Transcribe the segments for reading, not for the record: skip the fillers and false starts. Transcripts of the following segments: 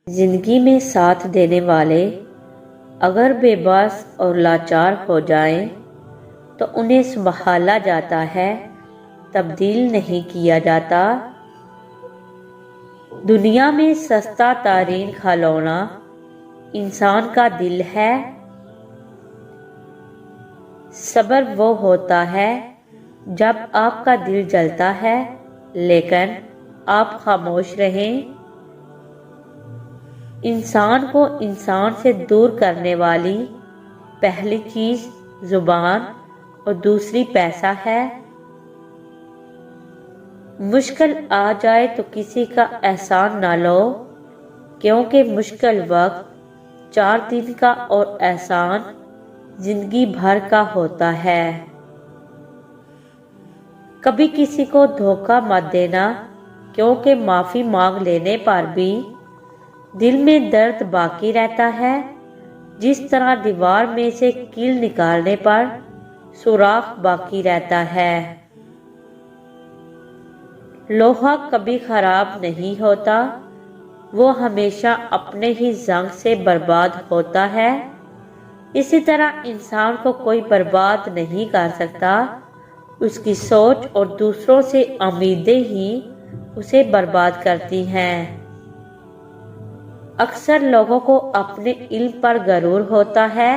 زندگی میں ساتھ دینے والے اگر بے بس اور لاچار ہو جائیں تو انہیں سنبھالا جاتا ہے، تبدیل نہیں کیا جاتا۔ دنیا میں سستا ترین کھلونا انسان کا دل ہے۔ صبر وہ ہوتا ہے جب آپ کا دل جلتا ہے لیکن آپ خاموش رہیں۔ انسان کو انسان سے دور کرنے والی پہلی چیز زبان اور دوسری پیسہ ہے۔ مشکل آ جائے تو کسی کا احسان نہ لو، کیونکہ مشکل وقت 4 دن کا اور احسان زندگی بھر کا ہوتا ہے۔ کبھی کسی کو دھوکہ مت دینا، کیونکہ معافی مانگ لینے پر بھی دل میں درد باقی رہتا ہے، جس طرح دیوار میں سے کیل نکالنے پر سوراخ باقی رہتا ہے۔ لوہا کبھی خراب نہیں ہوتا، وہ ہمیشہ اپنے ہی زنگ سے برباد ہوتا ہے۔ اسی طرح انسان کو کوئی برباد نہیں کر سکتا، اس کی سوچ اور دوسروں سے امیدیں ہی اسے برباد کرتی ہیں۔ اکثر لوگوں کو اپنے علم پر غرور ہوتا ہے،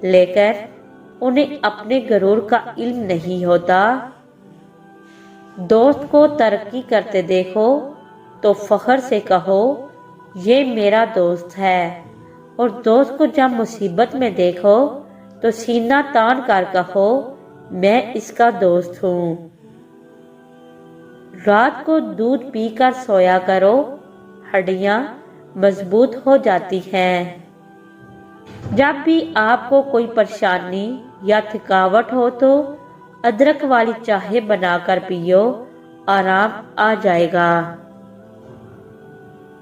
لیکن انہیں اپنے غرور کا علم نہیں ہوتا۔ دوست کو ترقی کرتے دیکھو تو فخر سے کہو یہ میرا دوست ہے، اور دوست کو جب مصیبت میں دیکھو تو سینہ تان کر کہو میں اس کا دوست ہوں۔ رات کو دودھ پی کر سویا کرو، ہڈیاں مضبوط ہو جاتی ہیں۔ جب بھی آپ کو کوئی پریشانی یا تھکاوٹ ہو تو ادرک والی چائے بنا کر پیو، آرام آ جائے گا۔